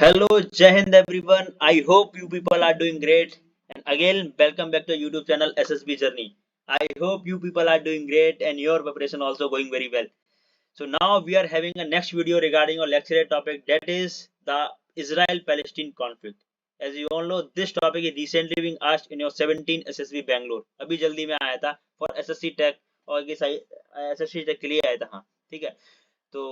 Hello, Jai Hind everyone. I hope you people are doing great. And again, welcome back to YouTube channel SSB Journey. I hope you people are doing great and your preparation also going very well. So now we are having a next video regarding a lecture topic, that is the Israel-Palestine conflict. As you all know, this topic is recently being asked in your 17 SSB Bangalore. अभी जल्दी में आया था for SSC Tech और ये सही SSC Tech के लिए आया था, हाँ ठीक है. So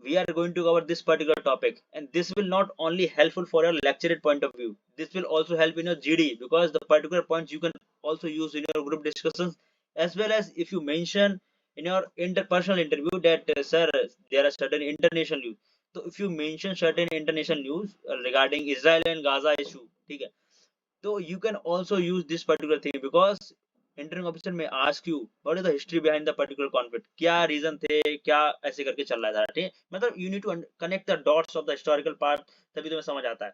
we are going to cover this particular topic, and this will not only helpful for your lectured point of view. This will also help in your GD, because the particular points you can also use in your group discussions, as well as if you mention in your interpersonal interview that sir, there are certain international news. So if you mention certain international news regarding Israel and Gaza issue, ठीक है, so you can also use this particular thing, because interview officer में ask you what is the history behind the particular conflict, क्या reason थे, क्या ऐसे करके चल रहा था, ठीक है. मतलब you need to connect the dots of the historical part, तभी तुम्हें समझ आता है.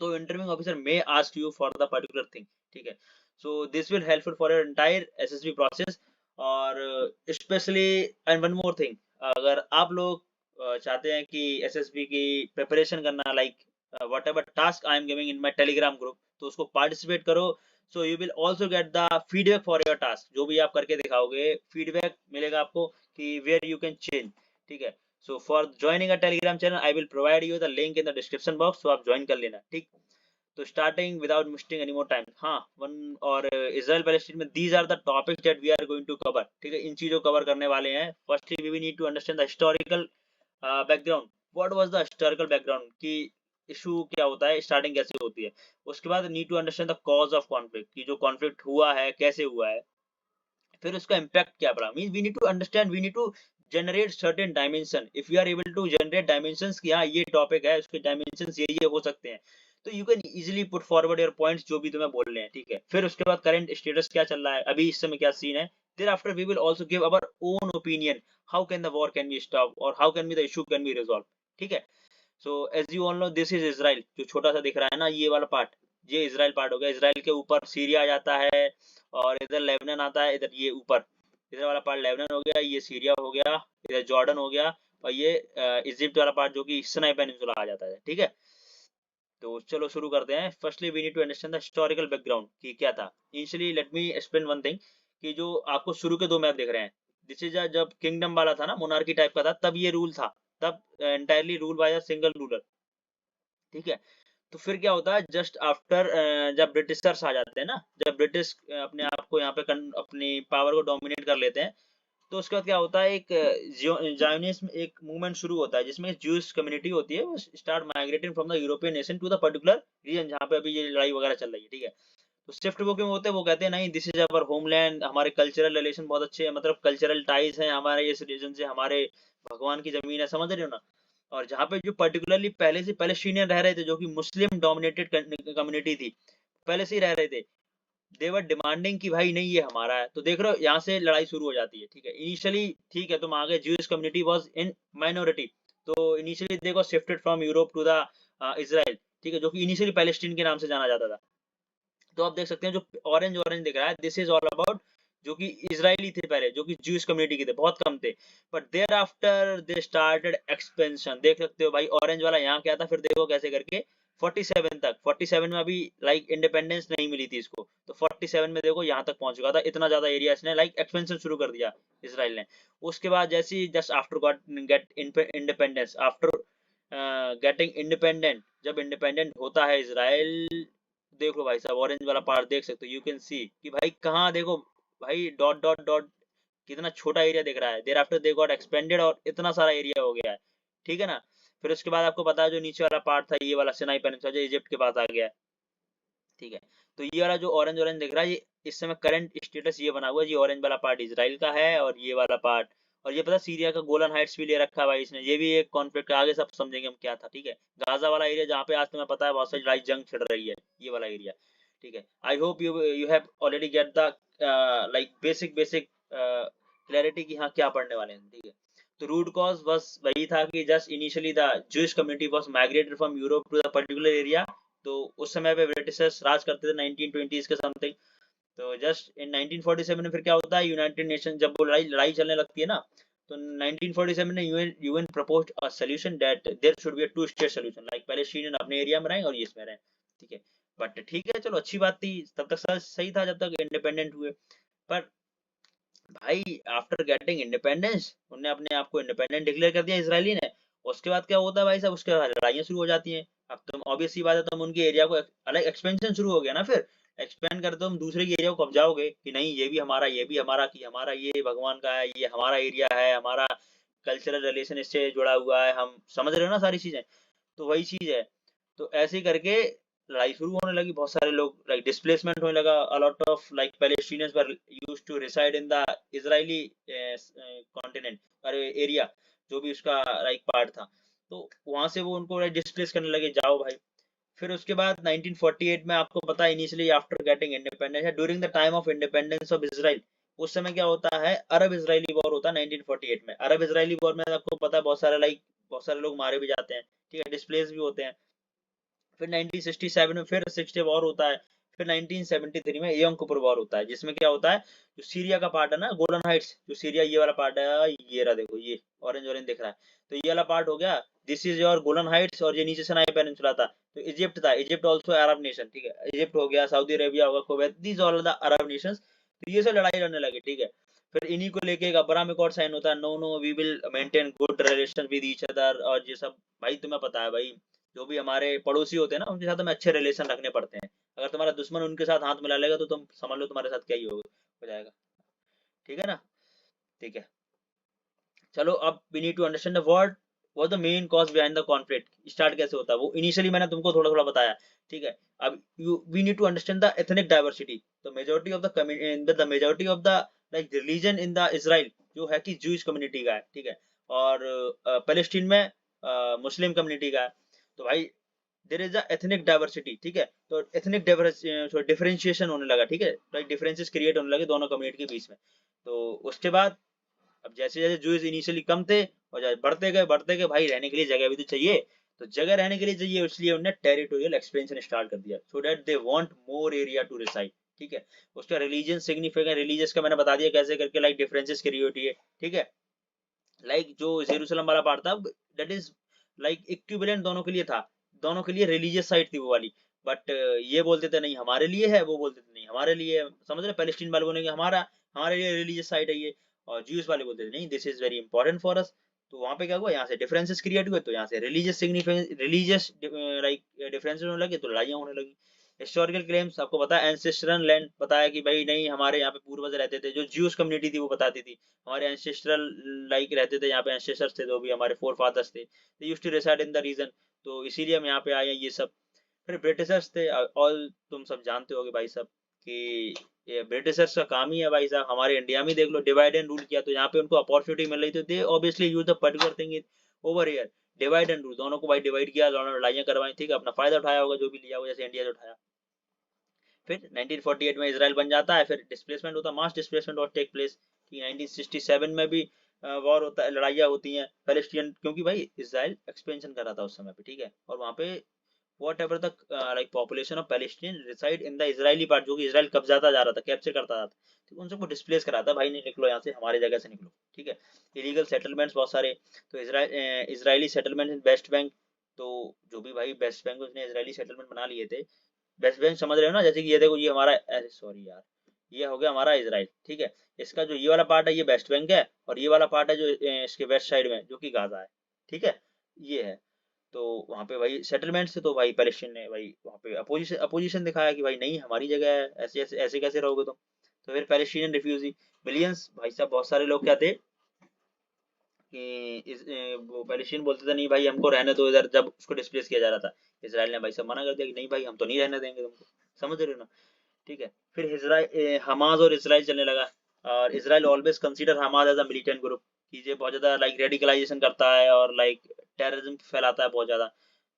तो इंटरव्यू ऑफिसर में ask you for the particular thing, ठीक है. So this will helpful for your entire SSB process. और specially and one more thing, अगर आप लोग चाहते हैं कि एसएसबी की प्रिपरेशन करना, like what ever task I am giving in my Telegram group, तो उसको पार्टिसिपेट करो. So you will also get the feedback for your task. जो भी आप करके दिखाओगे फीडबैक मिलेगा आपको कि वेयर यू कैन चेंज, ठीक है. So for joining a Telegram channel I will provide you the link in the description box, तो आप ज्वाइन कर लेना, ठीक. तो starting without misting any more time, हाँ वन और इजराइल पैलेस्टीन में these are the topics that we are going to cover, ठीक है. इन चीजों कवर करने वाले हैं. Firstly we need to understand the historical background. What was the historical background की इशू क्या होता है, स्टार्टिंग कैसे होती है. उसके बाद need to understand the cause of conflict, की जो कॉन्फ्लिक्ट हुआ है कैसे हुआ है, फिर उसका इम्पैक्ट क्या पड़ा. Mean we need to understand, we need to generate certain dimension. If you are able to generate dimensions कि हाँ ये टॉपिक है, उसके डायमेंशंस ये हो सकते हैं, तो you can easily put forward your points जो भी तुम्हें बोल रहे हैं, ठीक है. फिर उसके बाद करंट स्टेटस क्या चल रहा है, अभी इस समय क्या सीन है. There after we will also give our own opinion, how can the war can be stop और how can be the issue can be resolve, ठीक है. So as you all know, this is Israel. जो छोटा सा दिख रहा है ना ये वाला पार्ट, ये इजराइल पार्ट हो गया. इजराइल के ऊपर सीरिया आ जाता है, और इधर लेबनान आता है. इधर ये ऊपर इधर वाला पार्ट लेबनान हो गया, ये सीरिया हो गया, इधर जॉर्डन हो गया, और ये इजिप्ट वाला पार्ट जो कि सिनाई पेनिनसुला आ जाता है, ठीक है. तो चलो शुरू करते हैं. Firstly we need to understand the historical background कि क्या था. Initially let me explain one thing, कि जो आपको शुरू के दो मैप दिख रहे हैं, दिस इज जब किंगडम वाला था ना, मोनार्की टाइप का था, तब ये रूल था. तब entirely rule by a single ruler, ठीक है. तो फिर क्या होता है, जस्ट आफ्टर जब ब्रिटिशर्स आ जाते हैं ना, जब ब्रिटिश अपने आप को यहाँ पे अपनी पावर को डोमिनेट कर लेते हैं, तो उसके बाद क्या होता है, एक जायोनिज्म एक मूवमेंट शुरू होता है, जिसमें ज्यूइश कम्युनिटी होती है, वो start migrating from the European nation to the particular region जहाँ पे अभी ये लड़ाई वगैरह चल रही है, ठीक है. तो शिफ्ट वो क्यों होते हैं, वो कहते हैं नहीं, दिस इज अवर होमलैंड, हमारे कल्चरल रिलेशन बहुत अच्छे हैं, मतलब कल्चरल टाइज हैं हमारे इस रीजन से, हमारे भगवान की जमीन है, समझ रहे हो ना. और जहाँ पे जो पर्टिकुलरली पहले से पैलेस्टीनियन रह रहे थे, जो कि मुस्लिम डोमिनेटेड कम्युनिटी थी, पहले से ही रह रहे थे, दे वर डिमांडिंग कि भाई नहीं ये हमारा है. तो देख रहे हो यहाँ से लड़ाई शुरू हो जाती है, ठीक है. इनिशियली ठीक है, तुम आगे Jewish community was in minority, तो initially they got shifted from Europe to the Israel, ठीक है, जो कि इनिशियली पैलेस्टीन के नाम से जाना जाता था. तो आप देख सकते हैं जो ऑरेंज ऑरेंज दिख रहा है, दिस इज ऑल अबाउट जो कि इजरायली थे पहले, जो कि ज्यूइश कम्युनिटी के थे, बहुत कम थे. But thereafter they started expansion. देख सकते हो भाई, ऑरेंज वाला यहाँ क्या था, फिर देखो कैसे करके 47 तक, 47 में अभी लाइक इंडिपेंडेंस नहीं मिली थी इसको, तो 47 में देखो यहाँ तक पहुंच चुका था. इतना ज्यादा एरिया इसने लाइक एक्सपेंशन शुरू कर दिया इसराइल ने. उसके बाद जैसे ही just after got get independence, after getting independent, जब इंडिपेंडेंट होता है इसराइल, देख लो भाई साहब ऑरेंज वाला पार्ट देख सकते हो, यू कैन सी कि भाई कहाँ देखो भाई, डॉट डॉट डॉट कितना छोटा एरिया दिख रहा है. There after they got expanded और इतना सारा एरिया हो गया है, ठीक है ना. फिर उसके बाद आपको पता है जो नीचे वाला पार्ट था, ये वाला सिनाई पेनिनसुला जो इजिप्ट के पास आ गया है, ठीक है. तो ये वाला जो ऑरेंज ऑरेंज दिख रहा है, ये इस समय करंट स्टेटस ये बना हुआ है, ये ऑरेंज वाला पार्ट इजराइल का है, और ये वाला पार्ट, और ये पता सीरिया का गोलन हाइट्स भी ले रखा है भाई इसने. ये भी एक कॉन्फ्लिक्ट आगे सब समझेंगे हम क्या था, ठीक है. गाजा वाला एरिया जहाँ पे आज तुम्हें पता है बहुत सारी लड़ाई जंग छिड़ रही है, ये वाला एरिया, ठीक है. I hope you you have already get the like basic basic clarity कि हाँ क्या पढ़ने वाले हैं, ठीक है. तो रूट कॉज बस वही था कि just initially the Jewish community was migrated from Europe to the particular area. तो उस समय पे ब्रिटिशर्स राज करते थे 1920s के समथिंग. तो जस्ट इन 1947 में फिर क्या होता है, यूनाइटेड नेशन जब वो लड़ाई लड़ाई चलने लगती है ना, तो 1947 में UN proposed a solution that there should be a two state solution, like Palestinian अपने एरिया में रहें और ये इसमें रहें, ठीक है। बट ठीक है चलो अच्छी बात थी, तब तक सही था जब तक इंडिपेंडेंट हुए। पर भाई आफ्टर गेटिंग इंडिपेंडेंस उन्होंने अपने आप को इंडिपेंडेंट डिक्लेयर कर दिया इसराइली ने, उसके बाद क्या होता है भाई साहब, उसके बाद लड़ाइयाँ शुरू हो जाती हैं। अब तुम ऑब्वियस सी बात है, तुम उनके एरिया को अलग एक्सपेंशन शुरू हो गया ना, फिर एक्सपेंड करते तुम दूसरे के एरिया को कब्जाओगे कि नहीं ये भी हमारा, ये भी हमारा, कि हमारा ये भगवान का है, ये हमारा एरिया है, हमारा कल्चरल रिलेशन इससे जुड़ा हुआ है, हम समझ रहे हो ना सारी चीजें। तो वही चीज है। तो ऐसे ही करके लड़ाई शुरू होने लगी, बहुत सारे लोग लाइक डिस्प्लेसमेंट होने लगा, a lot of like Palestinians were used to reside in the Israeli continent और एरिया, जो भी उसका लाइक पार्ट था, तो वहां से वो उनको डिस्प्लेस करने लगे, जाओ भाई। फिर उसके बाद 1948 में आपको पता है, initially after getting independence, during the time of independence of Israel, उस समय क्या होता है, अरब इजरायली वॉर होता है 1948 में। अरब इजरायली वॉर में आपको पता है बहुत सारे लाइक बहुत सारे लोग मारे भी जाते हैं, ठीक है, डिस्प्लेस भी होते हैं। फिर 1967 में फिर 60 वॉर होता है। फिर 1973 में यम किपुर वॉर होता है, जिसमें क्या होता है, जो सीरिया का पार्ट है ना, गोलन हाइट्स, जो सीरिया ये वाला पार्ट है, ये रहा देखो, ये ऑरेंज ऑरेंज दिख रहा है, तो ये वाला पार्ट हो गया, this is your Golan Heights, और ये नीचे सनाई पेनिनसुला था, तो इजिप्ट था, इजिप्ट ऑल्सो अरब नेशन, ठीक है, इजिप्ट हो गया, सऊदी अरेबिया होगा, Kuwait, these all the Arab Nations. तो ये सब लड़ाई लड़ने लगे, ठीक है। फिर इन्हीं को लेके एक अब्राहम अकॉर्ड साइन होता है, no no we will maintain good relation with each other, और ये सब भाई तुम्हें पता है भाई, जो भी हमारे पड़ोसी होते हैं ना, उनके साथ हमें अच्छे रिलेशन रखने पड़ते हैं। अगर तुम्हारा दुश्मन उनके साथ हाथ मिला लेगा तो तुम समझ लो तुम्हारे साथ क्या ही हो जाएगा, ठीक है ना। ठीक है, चलो अब we need to understand the what the main cause behind the conflict, start कैसे होता है वो इनिशियली मैंने तुमको थोड़ा थोड़ा बताया, ठीक है। अब we need to understand the ethnic diversity, तो majority of the majority of the like religion in the Israel जो है कि जूइश कम्युनिटी का है, ठीक है, और पैलेस्टीन में मुस्लिम कम्युनिटी का है। तो भाई there is a ethnic diversity, ठीक है, तो एथनिक डिफरेंशिएशन होने लगा, ठीक है, लाइक डिफरेंसेस क्रिएट होने लगे दोनों कम्युनिटी के बीच में। तो उसके बाद अब जैसे जैसे जूस इनिशियली कम थे और जैसे बढ़ते गए भाई, रहने के लिए जगह भी तो चाहिए, तो जगह रहने के लिए चाहिए, इसलिए उन्होंने टेरिटोरियल एक्सपेंशन स्टार्ट कर दिया, so that they want more area to reside, ठीक है। उसका रिलीजन सिग्निफिकेंट, रिलीजियस का मैंने बता दिया कैसे करके लाइक डिफरेंसेस क्रिएट होती है, ठीक है। लाइक जो जेरूसलम वाला पार्ट था, दैट इज लाइक इक्विवेलेंट दोनों के लिए था, दोनों के लिए रिलीजियस साइट थी वो वाली। बट ये बोलते थे नहीं हमारे लिए है, वो बोलते थे नहीं हमारे लिए है, समझ रहे, पैलेस्टीन वाले बोलेंगे हमारा हमारे लिए रिलीजियस साइट है ये, और ज्यूज वाले बोलते थे नहीं this is very important for us. तो वहां पे क्या हुआ, यहाँ से डिफरेंसेस क्रिएट हुए, तो यहाँ से religious significance, religious like differences होने लगे, तो लड़ाइयाँ होने लगी। हिस्टोरिकल क्लेम्स आपको पता है, एंसेस्ट्रल लैंड बताया कि भाई नहीं हमारे यहाँ पे पूर्वज रहते थे, जो ज्यूज कम्युनिटी थी वो बताती थी हमारे एंसेस्ट्रल लाइक रहते थे यहाँ पे, एंसेस्टर्स थे जो भी हमारे फोर फादर्स थे, they used to reside in the region, तो इसीलिए हम यहाँ पे आए हैं ये सब। फिर ब्रिटिशर्स थे, और तुम सब जानते होगे भाई साहब कि ये ब्रिटिशर्स का काम ही है भाई साहब, हमारे इंडिया में देख लो डिवाइड एंड रूल किया, तो यहाँ पे उनको अपॉर्चुनिटी मिल रही थी, दे obviously use the particular thing over here, divide and rule, दोनों को भाई डिवाइड किया, दोनों लड़ाइयाँ करवाई, ठीक है, अपना फायदा उठाया होगा जो भी लिया होगा, जैसे इंडिया ने उठाया। फिर 1948 में इसराइल बन जाता है, फिर डिस्प्लेसमेंट होता है, मास डिस्प्लेसमेंट और टेक प्लेस, 1967 में भी वॉर होता है, लड़ाइयाँ होती हैं पैलेस्टीन, क्योंकि भाई इसराइल एक्सपेंशन कर रहा था उस समय पे, ठीक है, और वहाँ पे whatever the like population of Palestine reside in the Israeli part, जो कि इसराइल कब्जाता जा रहा था, कैप्चर करता था, तो उन सबको डिस्प्लेस कराता भाई, नहीं निकलो यहाँ से, हमारी जगह से निकलो, ठीक है। इलीगल सेटलमेंट्स बहुत सारे, तो Israeli settlement in West Bank, तो जो भी भाई वेस्ट बैंक में उसने इसराइली सेटलमेंट बना लिए थे, वेस्ट बैंक समझ रहे हो ना, जैसे कि ये देखो ये हमारा, अरे सॉरी यार, ये हो गया हमारा इसराइल, ठीक है, इसका जो ये वाला पार्ट है ये वेस्ट बैंक है, और ये वाला पार्ट है जो इसके वेस्ट साइड में जो कि गाजा है, ठीक है, ये है। तो वहाँ पे भाई सेटलमेंट से, तो भाई पैलेस्टीन ने भाई वहाँ पे अपोजिशन अपोजिशन दिखाया कि भाई नहीं हमारी जगह है, ऐसे ऐसे ऐसे कैसे रहोगे तुम। तो फिर पैलेस्टीनियन रिफ्यूजी मिलियंस, भाई साहब बहुत सारे लोग क्या थे कि वो पैलेस्टीन बोलते थे नहीं भाई हमको रहने दो इधर, जब उसको डिस्प्लेस किया जा रहा था, इसराइल ने भाई साहब मना कर दिया कि नहीं भाई हम तो नहीं रहने देंगे तुमको, समझ रहे हो ना, ठीक है। फिर इसराइल हमास और इसराइल चलने लगा, और Israel always consider Hamas as a militant group, कि ये बहुत ज्यादा लाइक रेडिकलाइजेशन करता है और लाइक टेररिज्म फैलाता है बहुत ज्यादा,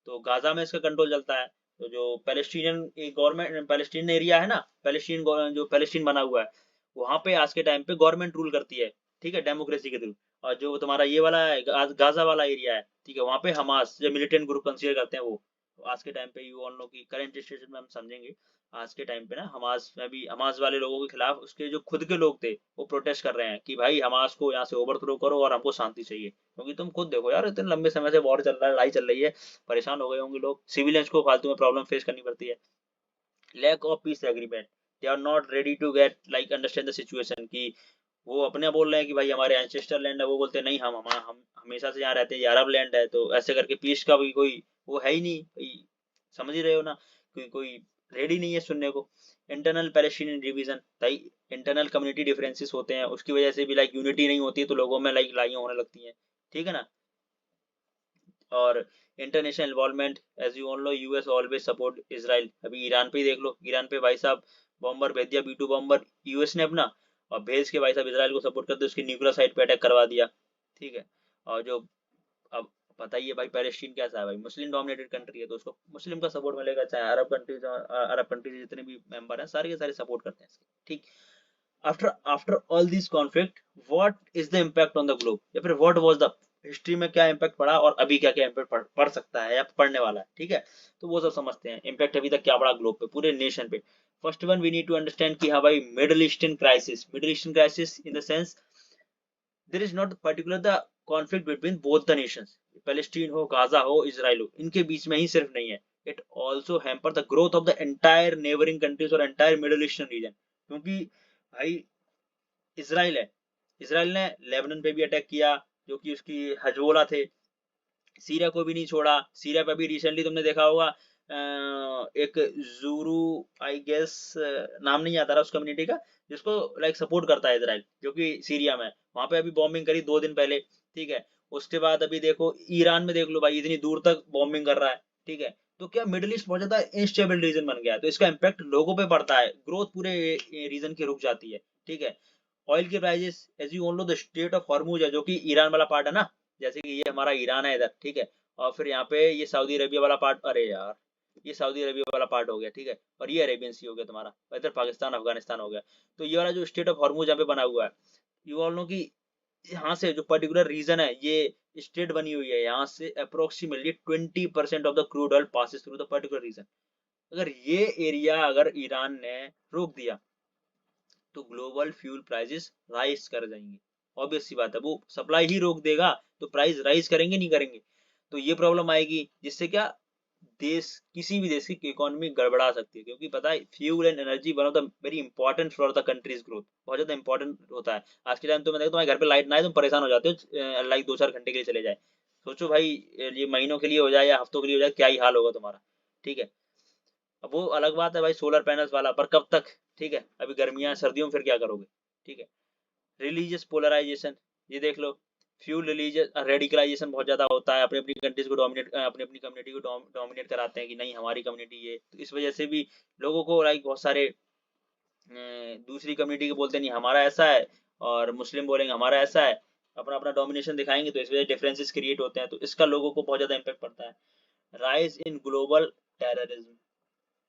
तो गाजा में इसका कंट्रोल चलता है। तो जो पैलेस्टीनियन गवर्नमेंट, पैलेस्टीन एरिया है ना, पैलेस्टीन जो पैलेस्टीन बना हुआ है, वहां पे आज के टाइम पे गवर्नमेंट रूल करती है, ठीक है, डेमोक्रेसी के थ्रू। और जो तुम्हारा ये वाला है गाजा वाला एरिया है, ठीक है, वहां पे हमास जो मिलिटेंट ग्रुप कंसीडर करते हैं वो, आज के टाइम पे यू ऑल नो की करंट सिचुएशन में हम समझेंगे, आज के टाइम पे ना हमास में भी, हमास वाले लोगों के खिलाफ उसके जो खुद के लोग थे वो प्रोटेस्ट कर रहे हैं कि भाई हमास को यहाँ से ओवरथ्रो करो और हमको शांति चाहिए। क्योंकि तुम खुद देखो यार, इतने लंबे समय से वॉर चल रहा है, लड़ाई चल रही है, परेशान हो गए होंगे लोग, सिविलियंस को फालतू में प्रॉब्लम फेस करनी पड़ती है। Lack of peace agreement, they are not ready to get like understand the situation की वो अपने बोल रहे हैं कि भाई हमारे एंसेस्टर लैंड है, वो बोलते हैं नहीं हम हमेशा से यहाँ रहते हैं, ये अरब लैंड है, तो ऐसे करके पीस का भी कोई वो है ही नहीं भाई, समझ ही रहे हो ना, कोई रेडी नहीं है सुनने को। इंटरनल पैलेस्टीनियन डिवीजन, भाई इंटरनल कम्युनिटी डिफरेंसेस होते हैं, उसकी वजह से भी लाइक यूनिटी नहीं होती है, तो लोगों में लाइक लड़ाइयाँ होने लगती हैं, ठीक है ना। और international involvement, as you all know US always support Israel. अभी ईरान पे ही देख लो, ईरान पे भाई साहब बॉम्बर भेज दिया, B2 बॉम्बर यूएस ने अपना, और भेज के भाई साहब इसराइल को सपोर्ट करते उसकी न्यूक्लियर साइट पे अटैक करवा दिया, ठीक है। और जो अब पता ही है भाई पैलेस्टीन कैसा है भाई, मुस्लिम डोमिनेटेड कंट्री है, तो उसको मुस्लिम का सपोर्ट मिलेगा, चाहे अरब कंट्रीज जितने भी मेंबर हैं सारे के सारे सपोर्ट करते हैं इसके, ठीक। After all this conflict, what is the impact on the globe, या फिर व्हाट वाज द हिस्ट्री में क्या इम्पैक्ट पड़ा और अभी क्या क्या इम्पैक्ट पड़ सकता है या पड़ने वाला है, ठीक है। तो वो सब समझते हैं, इम्पैक्ट अभी तक क्या पड़ा ग्लोब पे, पूरे नेशन पे। First one we need to understand कि हाँ भाई middle eastern crisis in the sense there is not particular the conflict between both the nations, Palestine हो, गाजा हो, इजराइल हो, इनके बीच में ही सिर्फ नहीं है, it also hamper the growth of the entire neighbouring countries और एंटायर मिडिल ईस्टर्न रीजन। क्योंकि भाई इसराइल है, इसराइल ने लेबनान पे भी अटैक किया, जो कि उसकी हजबोला थे, सीरिया को भी नहीं छोड़ा, सीरिया पे भी रिसेंटली तुमने देखा होगा एक जूरू आई गेस नाम नहीं आता रहा उस कम्युनिटी का, जिसको लाइक सपोर्ट करता है इसराइल, जो कि सीरिया में, वहां पे अभी बॉम्बिंग करी 2 दिन पहले, ठीक है। उसके बाद अभी देखो ईरान में देख लो भाई, इतनी दूर तक बॉम्बिंग कर रहा है, ठीक है। तो क्या मिडिल ईस्ट बहुत ज्यादा इनस्टेबल रीजन बन गया है, तो इसका इम्पैक्ट लोगों पे पड़ता है, ग्रोथ पूरे रीजन की रुक जाती है, ठीक है। ऑयल के prices, as you all know the state of Hormuz है, जो कि ईरान वाला पार्ट है ना, जैसे कि ये हमारा ईरान है इधर, ठीक है। और फिर यहाँ पे ये सऊदी अरेबिया वाला पार्ट, अरे यार ये सऊदी अरेबिया वाला पार्ट हो गया, ठीक है। और ये अरेबियन सी हो गया तुम्हारा, और इधर पाकिस्तान अफगानिस्तान हो गया। तो ये वाला जो स्टेट ऑफ हॉर्मुज यहाँ पे बना हुआ है, यू ऑल नो कि यहाँ से जो पर्टिकुलर रीजन है, ये स्टेट बनी हुई है, यहाँ से approximately 20% of the crude oil passes through the particular region. अगर ये एरिया अगर ईरान ने रोक दिया, तो ग्लोबल फ्यूल प्राइसेस राइज कर जाएंगे, ऑब्वियस सी बात है, वो सप्लाई ही रोक देगा तो प्राइस राइज करेंगे नहीं करेंगे, तो ये प्रॉब्लम आएगी, जिससे क्या देश, किसी भी देश की इकोनॉमी गड़बड़ा सकती है। क्योंकि पता है fuel and energy one of the very important for the countries growth, बहुत ज्यादा इंपॉर्टेंट होता है। आज के टाइम तो मैं देखता हूँ तुम्हारे घर पे लाइट ना आए तुम परेशान हो जाते हो, लाइक 2-4 घंटे के लिए चले जाए, सोचो भाई ये महीनों के लिए हो जाए या हफ्तों के लिए हो जाए, क्या ही हाल होगा तुम्हारा, ठीक है। अब वो अलग बात है भाई सोलर पैनल्स वाला, पर कब तक, ठीक है। अभी गर्मियां सर्दियों में फिर क्या करोगे, ठीक है। रिलीजियस पोलराइजेशन, ये देख लो, फ्यूल रिलीजियस रेडिकलाइजेशन बहुत ज्यादा होता है, अपनी अपनी कंट्रीज को डोमिनेट, अपनी अपनी कम्युनिटी को डोमिनेट कराते हैं कि नहीं हमारी कम्युनिटी ये, तो इस वजह से भी लोगों को लाइक बहुत सारे दूसरी कम्युनिटी के बोलते नहीं हमारा ऐसा है, और मुस्लिम बोलेंगे हमारा ऐसा है, अपना अपना डोमिनेशन दिखाएंगे, तो इस वजह से डिफरेंसेस क्रिएट होते हैं, तो इसका लोगों को बहुत ज्यादा इम्पैक्ट पड़ता है। Rise in global terrorism,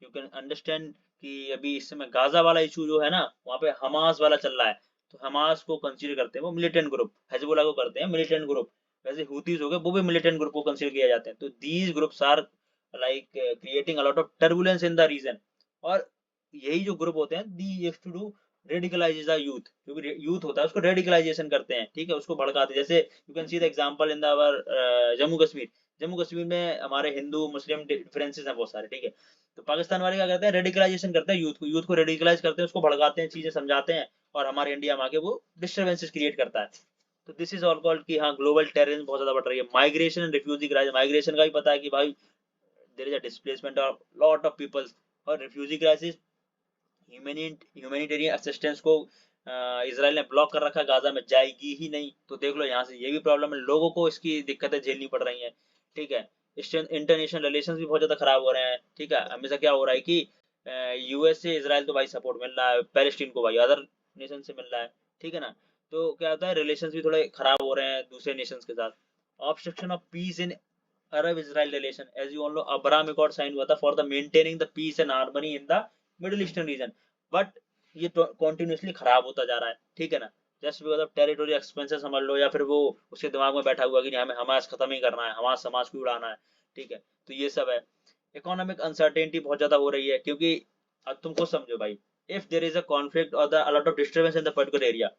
you can understand कि अभी इस समय गाजा वाला इशू जो है ना, वहाँ पे हमास वाला चल रहा है, तो हमास को कंसीडर करते हैं वो मिलिटेंट ग्रुप, हेजबोला को करते हैं मिलिटेंट ग्रुप, वैसे हुतीज हो गए वो भी मिलिटेंट ग्रुप को कंसीडर किया जाते हैं। तो these groups are like creating a lot of turbulence in the region, और यही जो ग्रुप होते हैं they used to do radicalise the youth, जो भी यूथ होता है उसको रेडिकलाइजेशन करते हैं, ठीक है, उसको भड़काते हैं। जैसे you can see the example in the our Jammu Kashmir, Jammu Kashmir में हमारे हिंदू मुस्लिम डिफरेंसेस हैं बहुत सारे, ठीक है। तो पाकिस्तान वाले क्या करते हैं, रेडिकलाइजेशन करते हैं यूथ को रेडिकलाइज करते हैं, उसको भड़काते हैं, चीजें समझाते हैं, और हमारे इंडिया में आके वो डिस्टर्बेंसेस क्रिएट करता है। तो दिस इज ऑल कॉल्ड कि हाँ ग्लोबल टेररिज्म बहुत ज्यादा बढ़ रही है। Migration and refugee crisis, migration का भी पता है कि भाई there is a displacement of lot of peoples, और रिफ्यूजी क्राइसिस ह्यूमैनिटेरियन असिस्टेंस को इसराइल ने ब्लॉक कर रखा, गाजा में जाएगी ही नहीं, तो देख लो यहाँ से ये भी प्रॉब्लम है, लोगों को इसकी दिक्कतें झेलनी पड़ रही हैं, ठीक है। इंटरनेशनल रिलेशन भी बहुत ज्यादा खराब हो रहे हैं, ठीक है। हमेशा क्या हो रहा है कि यूएस से इसराइल तो भाई सपोर्ट मिल रहा है, पैलेस्टीन को भाई अदर नेशन से मिल रहा है, ठीक है ना। तो क्या होता है रिलेशन भी थोड़े खराब हो रहे हैं दूसरे नेशंस के साथ। Obstruction of peace in Arab Israel relation, as you all know Abraham accord sign हुआ था for the maintaining the peace and harmony in the middle eastern region, but ये कॉन्टिन्यूसली खराब होता जा रहा है, ठीक है ना। Just because of territory expansion समझ लो, या फिर वो उसके दिमाग में बैठा हुआ कि नहीं हमें हमास खत्म ही करना है, हमास समाज को उड़ाना है, ठीक है। तो ये सब है। इकोनॉमिक अनसर्टेनिटी बहुत ज्यादा हो रही है, क्योंकि अब तुम खुद समझो भाई, if there is a conflict और the a lot of disturbance in the particular area,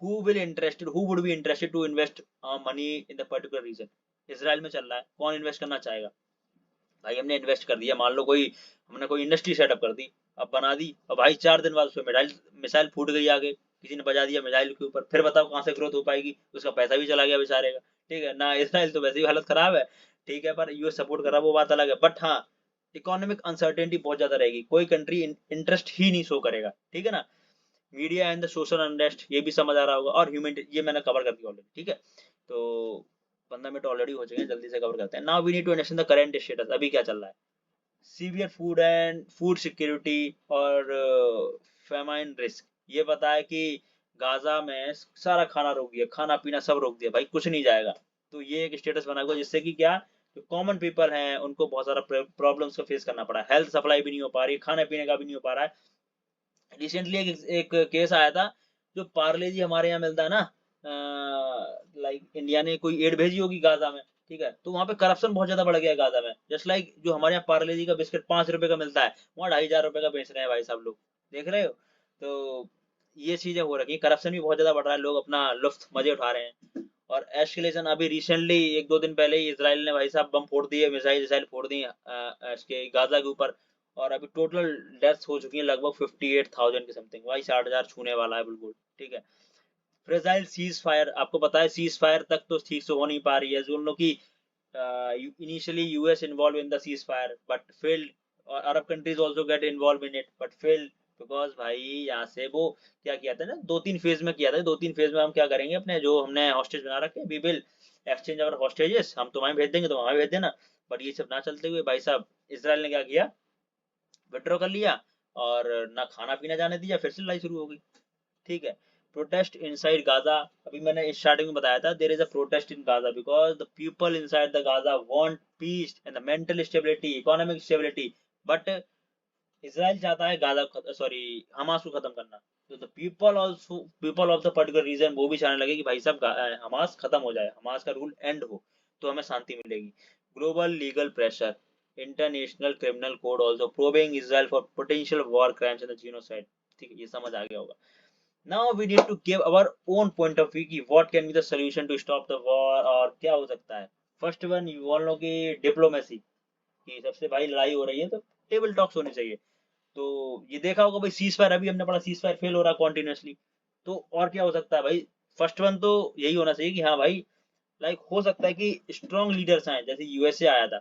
who would be interested to invest money in the particular region? Israel में चल रहा है, कौन इन्वेस्ट करना चाहेगा भाई? हमने इन्वेस्ट कर दिया, मान लो कोई हमने कोई इंडस्ट्री सेटअप कर दी, अब बना दी, और भाई 4 दिन बाद उसमें मिसाइल मिसाइल फूट गई आगे, किसी ने बजा दिया मिसाइल के ऊपर, फिर बताओ कहाँ से ग्रोथ हो पाएगी? उसका पैसा भी चला गया बेचारे का। ठीक है ना, इसराइल तो वैसे ही हालत खराब है, ठीक है, पर यूएस सपोर्ट कर रहा है, वो बात अलग है, बट हाँ, इकोनॉमिक अनसर्टेनिटी बहुत ज्यादा रहेगी, कोई कंट्री इंटरेस्ट ही नहीं शो करेगा, ठीक है ना। Media and the social unrest, ये भी समझ आ रहा होगा, और ह्यूमन, ये मैंने कवर कर दिया ऑलरेडी, ठीक है। तो 15 मिनट ऑलरेडी हो चुके हैं, जल्दी से कवर करते हैं। Now we need to understand the current status, अभी क्या चल रहा है। Severe food and food security और फेमाइन रिस्क, ये पता है कि गाजा में सारा खाना रोक दिया, खाना पीना सब रोक दिया भाई, कुछ नहीं जाएगा। तो ये एक स्टेटस बना हुआ, जिससे कि क्या, जो कॉमन पीपल हैं उनको बहुत सारा प्रॉब्लम्स को फेस करना पड़ा है, हेल्थ सप्लाई भी नहीं हो पा रही, खाने पीने का भी नहीं हो पा रहा है। रिसेंटली एक केस आया था, जो पार्ले जी हमारे यहाँ मिलता है ना, लाइक इंडिया ने कोई एड भेजी होगी गाजा में, ठीक है, तो वहाँ पे करप्शन बहुत ज्यादा बढ़ गया है गाजा में। जस्ट लाइक जो हमारे यहाँ पार्ले जी का बिस्किट 5 रुपए का मिलता है, वहाँ 2,500 रुपए का बेच रहे हैं भाई, सब लोग देख रहे हो। तो ये चीजें हो रखी है, करप्शन भी बहुत ज्यादा बढ़ रहा है, लोग अपना लुफ्त मजे उठा रहे हैं। और एस्केलेशन अभी रिसेंटली 1-2 दिन पहले ही इसराइल ने भाई साहब बम फोड़ दिए, मिसाइल फोड़ दी इसके गाजा के ऊपर, और अभी टोटल डेथ्स हो चुकी है लगभग 58,000 के समथिंग, भाई 60,000 छूने वाला है बिल्कुल, ठीक है। फ्रेजाइल सीज फायर, आपको पता है सीज फायर तक तो ठीक से हो नहीं पा रही है, जो उन लोग की initially US involve in the cease fire but failed, और Arab countries also get involve in it but failed, because भाई यहाँ से वो क्या किया था ना, 2-3 फेज में किया था, 2-3 फेज में हम क्या करेंगे, अपने जो हमने हॉस्टेज बना रखे, we will exchange our hostages, हम तुम्हें भेज देंगे, तुम हमें भेज देना। बट ये सब ना चलते हुए भाई साहब, इसराइल ने क्या किया, विड्रॉ कर लिया, और ना खाना पीना जाने दिया, फिर से लड़ाई शुरू हो गई, ठीक है। प्रोटेस्ट इनसाइड गाजा, अभी मैंने स्टार्टिंग में बताया था, there is a protest in Gaza because the people inside the Gaza want peace and the mental stability, economic stability, but Israel चाहता है गाजा, सॉरी, हमास को खत्म करना। तो the people also, people of the particular region वो भी चाहने लगे कि भाई साहब हमास खत्म हो जाए, हमास का रूल एंड हो, तो हमें शांति मिलेगी। Global legal pressure, international criminal code also probing Israel for potential war crimes and genocide, ठीक है, ये समझ आ गया होगा। Now we need to give our own point of view कि what can be the solution to stop the war, और क्या हो सकता है। First one, you all know कि डिप्लोमेसी, कि सबसे भाई लड़ाई हो रही है तो टेबल टॉक्स होने चाहिए। तो ये देखा होगा भाई, सीज फायर, अभी हमने पढ़ा सीज फायर फेल हो रहा कॉन्टिन्यूसली, तो और क्या हो सकता है भाई। फर्स्ट वन तो यही होना चाहिए कि हाँ भाई, लाइक हो सकता है कि स्ट्रॉन्ग लीडर्स आए, जैसे यूएसए आया था,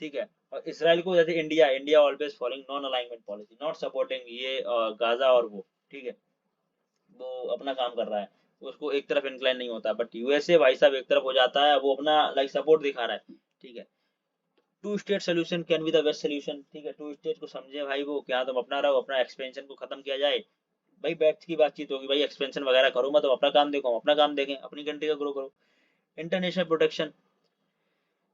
ठीक है, और इसराइल को, जैसे India, India always following non alignment policy, not supporting ये गाजा और वो, ठीक है, वो अपना काम कर रहा है, उसको एक तरफ इंक्लाइन नहीं होता, बट यूएसए भाई साहब एक तरफ हो जाता है, वो अपना लाइक सपोर्ट दिखा रहा है, ठीक है। Two state solution can be the best solution, ठीक है, टू स्टेट को समझे भाई, वो क्या तुम अपना रहो, अपना एक्सपेंशन को खत्म किया जाए, भाई बैठ की बातचीत होगी, भाई एक्सपेंशन वगैरह करो मत, तुम अपना काम देखो, हम अपना काम देखें, अपनी कंट्री का ग्रो करो। International protection,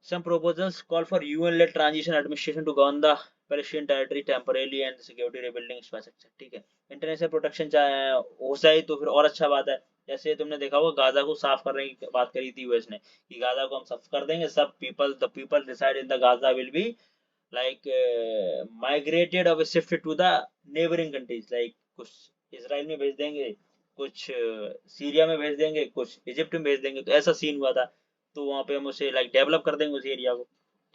some proposals call for UN-led transition administration to govern the Palestinian territory temporarily and security rebuilding infrastructure, ठीक है। इंटरनेशनल प्रोटेक्शन चाहे हो जाए तो फिर और अच्छा बात है। जैसे तुमने देखा होगा गाजा को साफ करने की बात करी थी यूएस ने, कि गाजा को हम साफ कर देंगे, सब people, the people reside in the Gaza will be like migrated or shifted to the neighboring countries, like कुछ इसराइल में भेज देंगे, कुछ सीरिया में भेज देंगे, कुछ इजिप्ट में भेज देंगे, तो ऐसा सीन हुआ था। तो वहाँ पे हम उसे लाइक डेवलप कर देंगे उस एरिया को,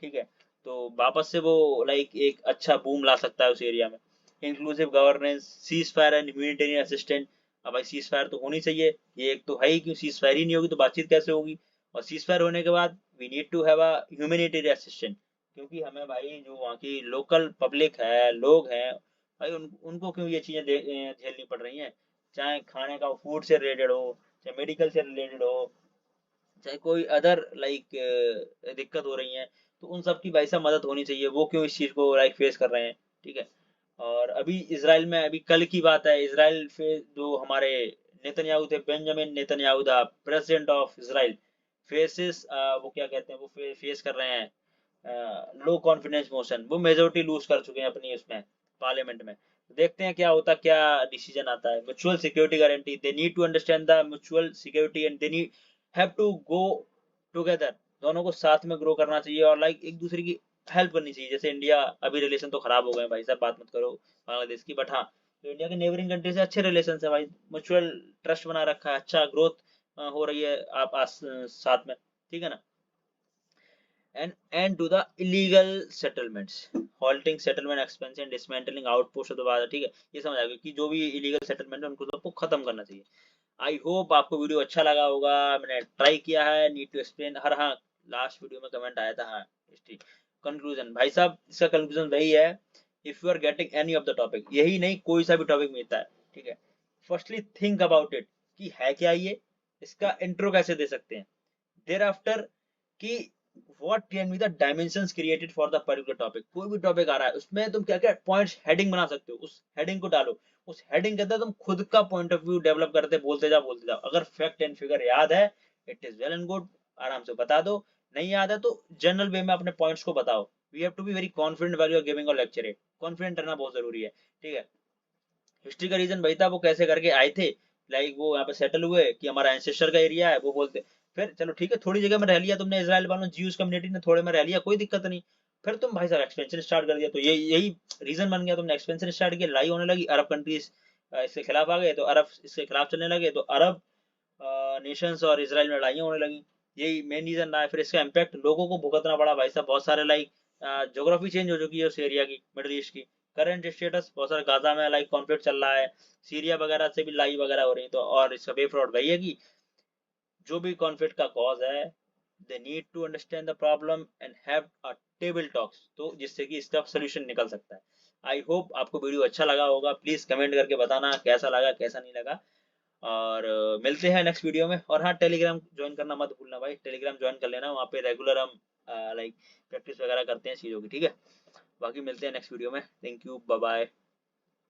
ठीक है, तो वापस से वो लाइक एक अच्छा बूम ला सकता है उस एरिया में। Inclusive governance, cease fire and humanitarian assistant, अब भाई सीज फायर तो होनी चाहिए, ये एक तो है ही, क्यों सीज फायर ही नहीं होगी तो बातचीत कैसे होगी। और सीज फायर होने के बाद we need to have a humanitarian assistant, क्योंकि हमें भाई जो वहाँ की लोकल पब्लिक है, लोग हैं भाई, उनको क्यों ये चीजें झेलनी पड़ रही हैं, चाहे खाने का फूड से रिलेटेड हो, चाहे मेडिकल से रिलेटेड हो, चाहे कोई अदर लाइक दिक्कत हो रही है, तो उन सब की भाई साहब मदद होनी चाहिए, वो क्यों इस चीज को लाइक फेस कर रहे हैं, ठीक है। और अभी इसराइल में, अभी कल की बात है, इसराइल पे जो हमारे नेतन्याहू थे, Benjamin Netanyahu the president of Israel, faces वो क्या कहते हैं, वो फेस कर रहे हैं लो कॉन्फिडेंस मोशन, वो मेजोरिटी लूज कर चुके हैं अपनी उसमें पार्लियामेंट में। देखते हैं क्या होता, क्या डिसीजन आता है। Mutual security guarantee, they need to understand the mutual security and they need have to go together, दोनों को साथ में ग्रो करना चाहिए, और लाइक एक दूसरे की हेल्प करनी चाहिए। जैसे इंडिया, अभी रिलेशन तो खराब हो गए भाई साहब, बात मत करो बांग्लादेश की, बट हाँ जो इंडिया के नेबरिंग कंट्री से अच्छे रिलेशन है भाई, म्यूचुअल ट्रस्ट बना रखा है, अच्छा ग्रोथ हो रही है आप साथ में, ठीक है ना। and end to the illegal settlements, halting settlement expansion and dismantling outposts of the border, ठीक है। ये समझ आ गया कि जो भी इलीगल सेटलमेंट है उनको सबको खत्म करना चाहिए। आई होप आपको वीडियो अच्छा लगा होगा, मैंने ट्राई किया है नीड टू एक्सप्लेन हर, हाँ लास्ट वीडियो में कमेंट आया था, हाँ हिस्ट्री कंक्लूजन भाई साहब, इसका कंक्लूजन वही है, if you are getting any of the topic, यही नहीं कोई सा भी टॉपिक मिलता है, ठीक है, फर्स्टली थिंक अबाउट इट कि है क्या ये, इसका इंट्रो कैसे दे सकते हैं, देयर आफ्टर कि what can be the dimensions created for the particular topic, कोई भी टॉपिक आ रहा है उसमें तुम क्या क्या पॉइंट्स हेडिंग बना सकते हो, उस हेडिंग को डालो, उस हेडिंग के अंदर तुम खुद का पॉइंट ऑफ व्यू डेवलप करते बोलते जाओ, अगर फैक्ट एंड फिगर याद है it is well and good, आराम से बता दो, नहीं याद है तो जनरल वे में अपने पॉइंट्स को बताओ। We have to be very confident while you are giving a lecture, confident रहना बहुत जरूरी है, ठीक है। हिस्ट्री का रीजन वही था, वो कैसे करके आए थे, लाइक वो यहाँ पे सेटल हुए कि हमारा एंसेस्टर का एरिया है, वो बोलते, फिर चलो ठीक है थोड़ी जगह में रह लिया तुमने, इसराइल वालों ज्यूज कम्युनिटी ने थोड़े में रह लिया, कोई दिक्कत नहीं, फिर तुम भाई साहब एक्सपेंशन स्टार्ट कर दिया, तो यही रीजन बन गया, तुमने एक्सपेंशन स्टार्ट किया, लड़ाई होने लगी, अरब कंट्रीज इसके खिलाफ आ गए, तो अरब इसके खिलाफ चलने लगे, तो अरब नेशंस और इसराइल में लड़ाइयाँ होने लगी, यही मेन रीजन रहा है। फिर इसका इम्पैक्ट लोगों को भुगतना पड़ा भाई साहब, बहुत सारे लाइक ज्योग्राफी चेंज हो चुकी है उस एरिया की, मिडिल ईस्ट की, करंट स्टेटस बहुत सारे गाजा में लाइक कॉन्फ्लिक्ट चल रहा है, सीरिया वगैरह से भी लड़ाई वगैरह हो रही है, तो और इसका वे फ्रॉड वही है कि जो भी कॉन्फ्लिक्ट का कॉज है they need to understand the problem and have a table talks, तो जिससे कि इसका सोल्यूशन निकल सकता है। आई होप आपको वीडियो अच्छा लगा होगा, प्लीज कमेंट करके बताना कैसा लगा कैसा नहीं लगा, और मिलते हैं नेक्स्ट वीडियो में। और हाँ टेलीग्राम ज्वाइन करना मत भूलना भाई, टेलीग्राम ज्वाइन कर लेना, वहाँ पे रेगुलर हम लाइक प्रैक्टिस वगैरह करते हैं चीज़ों की, ठीक है। बाकी मिलते हैं नेक्स्ट वीडियो में, थैंक यू, बाय बाय।